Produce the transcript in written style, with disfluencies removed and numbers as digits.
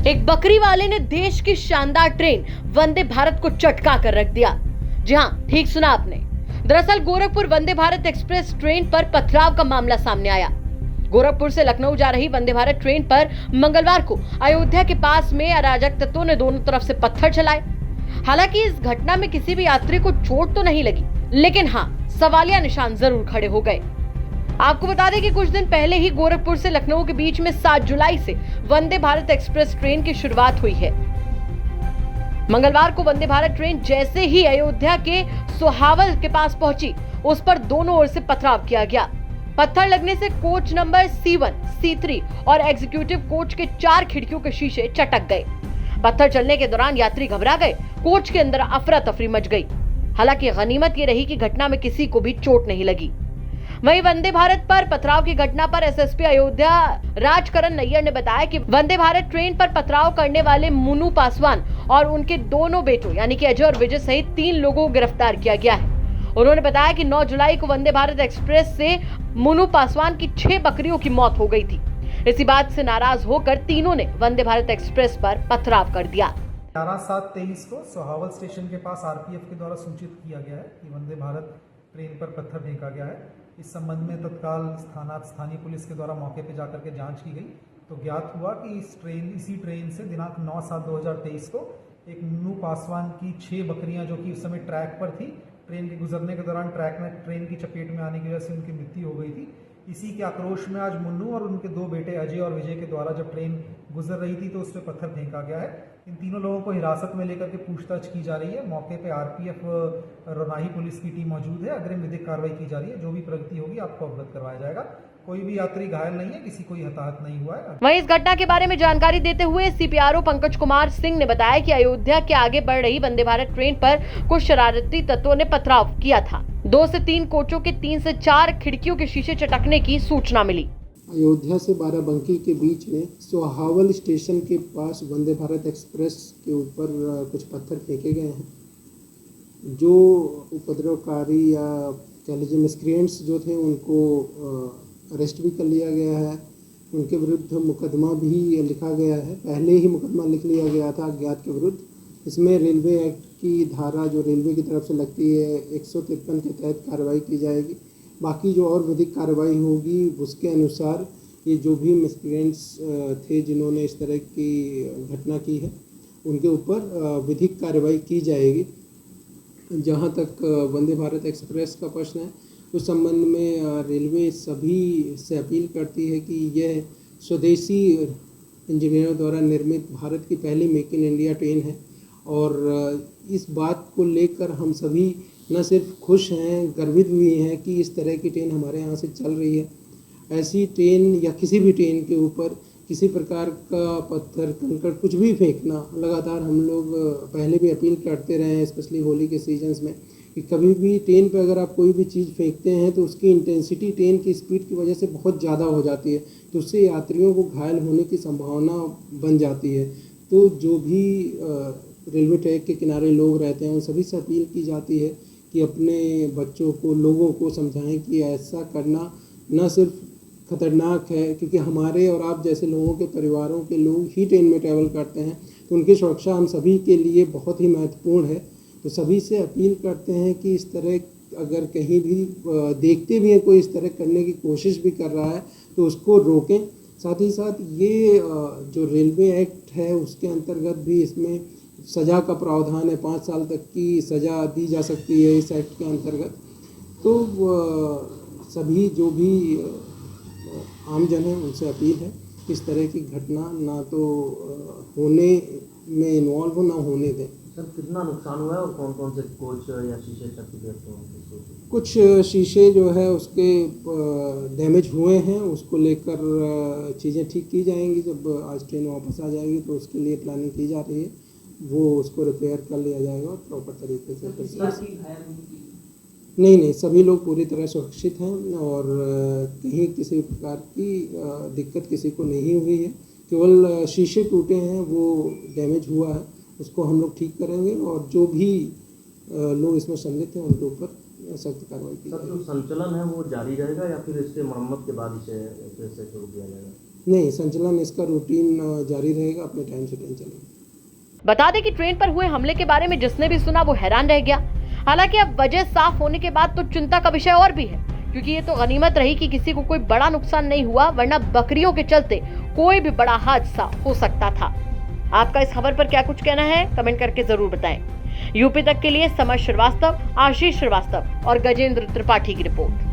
एक बकरी वाले ने देश की शानदार ट्रेन वंदे भारत को चटका कर रख दिया। जी हां, ठीक सुना आपने। दरअसल गोरखपुर वंदे भारत एक्सप्रेस ट्रेन पर पथराव का मामला सामने आया। गोरखपुर से लखनऊ जा रही वंदे भारत ट्रेन पर मंगलवार को अयोध्या के पास में अराजक तत्वों ने दोनों तरफ से पत्थर चलाए। हालांकि इस घटना में किसी भी यात्री को चोट तो नहीं लगी, लेकिन हाँ, सवालिया निशान जरूर खड़े हो गए। आपको बता दें कि कुछ दिन पहले ही गोरखपुर से लखनऊ के बीच में 7 जुलाई से वंदे भारत एक्सप्रेस ट्रेन की शुरुआत हुई है। मंगलवार को वंदे भारत ट्रेन जैसे ही अयोध्या के सोहावल के पास पहुंची, उस पर दोनों ओर से पथराव किया गया। पत्थर लगने से कोच नंबर C1, C3 और एग्जीक्यूटिव कोच के 4 खिड़कियों के शीशे चटक गए। पत्थर चलने के दौरान यात्री घबरा गए, कोच के अंदर अफरा तफरी मच गई। हालांकि गनीमत ये रही कि घटना में किसी को भी चोट नहीं लगी। वहीं वंदे भारत पर पथराव की घटना पर एसएसपी अयोध्या राजकरण नैयर ने बताया कि वंदे भारत ट्रेन पर पथराव करने वाले मुनू पासवान और उनके दोनों बेटों यानी कि अजय और विजय सहित 3 लोगों को गिरफ्तार किया गया है। उन्होंने बताया कि 9 जुलाई को वंदे भारत एक्सप्रेस से मुनू पासवान की 6 बकरियों की मौत हो गई थी। इसी बात से नाराज होकर तीनों ने वंदे भारत एक्सप्रेस पर पथराव कर दिया। 11/7/23 को सोहावल स्टेशन के पास आरपीएफ के द्वारा सूचित किया गया है कि वंदे भारत ट्रेन पर पत्थर फेंका गया है। इस संबंध में तत्काल स्थानीय पुलिस के द्वारा मौके पर जाकर के जांच की गई तो ज्ञात हुआ कि इसी ट्रेन से दिनांक 9/7/2023 को एक मुन्नू पासवान की 6 बकरियां जो कि उस समय ट्रैक पर थी, ट्रेन के गुजरने के दौरान ट्रैक में ट्रेन की चपेट में आने की वजह से उनकी मृत्यु हो गई थी। इसी के आक्रोश में आज मुन्नू और उनके 2 बेटे अजय और विजय के द्वारा जब ट्रेन गुजर रही थी तो उस पर पत्थर फेंका गया है। इन तीनों लोगों को हिरासत में लेकर के पूछताछ की जा रही है। मौके पे आरपीएफ रोनाही पुलिस की टीम मौजूद है। अग्रिम विधिक कार्रवाई की जा रही है। जो भी प्रगति होगी आपको अवगत करवाया जाएगा। कोई भी यात्री घायल नहीं है, किसी कोई हताहत नहीं हुआ है। वहीं इस घटना के बारे में जानकारी देते हुए सीपीआरओ पंकज कुमार सिंह ने बताया कि अयोध्या के आगे बढ़ रही वंदे भारत ट्रेन पर कुछ शरारती तत्वों ने पथराव किया था। 2 से 3 कोचों के 3 से 4 खिड़कियों के शीशे चटकने की सूचना मिली। अयोध्या से बाराबंकी के बीच में सोहावल स्टेशन के पास वंदे भारत एक्सप्रेस के ऊपर कुछ पत्थर फेंके गए हैं। जो उपद्रवकारी या कह लीजिए मिसक्रिएंट्स जो थे उनको अरेस्ट भी कर लिया गया है। उनके विरुद्ध मुकदमा भी लिखा गया है। पहले ही मुकदमा लिख लिया गया था अज्ञात के विरुद्ध। इसमें रेलवे एक्ट की धारा जो रेलवे की तरफ से लगती है 153 के तहत कार्रवाई की जाएगी। बाकी जो और विधिक कार्रवाई होगी उसके अनुसार ये जो भी मिसक्रिएंट्स थे जिन्होंने इस तरह की घटना की है उनके ऊपर विधिक कार्रवाई की जाएगी। जहाँ तक वंदे भारत एक्सप्रेस का प्रश्न है उस संबंध में रेलवे सभी से अपील करती है कि यह स्वदेशी इंजीनियरों द्वारा निर्मित भारत की पहली मेक इन इंडिया ट्रेन है और इस बात को लेकर हम सभी न सिर्फ खुश हैं, गर्वित भी हैं कि इस तरह की ट्रेन हमारे यहाँ से चल रही है। ऐसी ट्रेन या किसी भी ट्रेन के ऊपर किसी प्रकार का पत्थर कंकड़ कुछ भी फेंकना लगातार हम लोग पहले भी अपील करते रहे हैं, स्पेशली होली के सीजन्स में, कि कभी भी ट्रेन पे अगर आप कोई भी चीज़ फेंकते हैं तो उसकी इंटेंसिटी ट्रेन की स्पीड की वजह से बहुत ज़्यादा हो जाती है, तो उससे यात्रियों को घायल होने की संभावना बन जाती है। तो जो भी रेलवे ट्रैक के किनारे लोग रहते हैं उन सभी से अपील की जाती है कि अपने बच्चों को, लोगों को समझाएं कि ऐसा करना न सिर्फ खतरनाक है, क्योंकि हमारे और आप जैसे लोगों के परिवारों के लोग ही ट्रेन में ट्रैवल करते हैं तो उनकी सुरक्षा हम सभी के लिए बहुत ही महत्वपूर्ण है। तो सभी से अपील करते हैं कि इस तरह अगर कहीं भी देखते भी हैं कोई इस तरह करने की कोशिश भी कर रहा है तो उसको रोकें। साथ ही साथ ये जो रेलवे एक्ट है उसके अंतर्गत भी इसमें सज़ा का प्रावधान है, 5 साल तक की सज़ा दी जा सकती है इस एक्ट के अंतर्गत। तो सभी जो भी आमजन हैं उनसे अपील है कि इस तरह की घटना ना तो होने में इन्वॉल्व हो, ना होने दें। सर कितना नुकसान हुआ है और कौन कौन से कोच या शीशे क्षतिग्रस्त हुए? कुछ शीशे जो है उसके डैमेज हुए हैं, उसको लेकर चीज़ें ठीक की जाएंगी। जब आज ट्रेन वापस आ जाएगी तो उसके लिए प्लानिंग की जा रही है, वो उसको रिपेयर कर लिया जाएगा और प्रॉपर तरीके से। नहीं, सभी लोग पूरी तरह सुरक्षित हैं और कहीं किसी प्रकार की दिक्कत किसी को नहीं हुई है। केवल शीशे टूटे हैं, वो डैमेज हुआ है, उसको हम लोग ठीक करेंगे और जो भी लोग इसमें सम्मिलित हैं उनके ऊपर सख्त कार्रवाई की जाएगी। सर जो संचालन है वो जारी रहेगा या फिर इसके मरम्मत के बाद इसे फिर से शुरू किया जाएगा? नहीं, संचालन इसका रूटीन जारी रहेगा, अपने टाइम से ट्रेन चलेगी। बता दें कि ट्रेन पर हुए हमले के बारे में जिसने भी सुना वो हैरान रह गया। हालांकि अब वजह साफ होने के बाद तो चिंता का विषय और भी है, क्योंकि ये तो गनीमत रही कि किसी को कोई बड़ा नुकसान नहीं हुआ, वरना बकरियों के चलते कोई भी बड़ा हादसा हो सकता था। आपका इस खबर पर क्या कुछ कहना है, कमेंट करके जरूर बताएं। यूपी तक के लिए समर श्रीवास्तव, आशीष श्रीवास्तव और गजेंद्र त्रिपाठी की रिपोर्ट।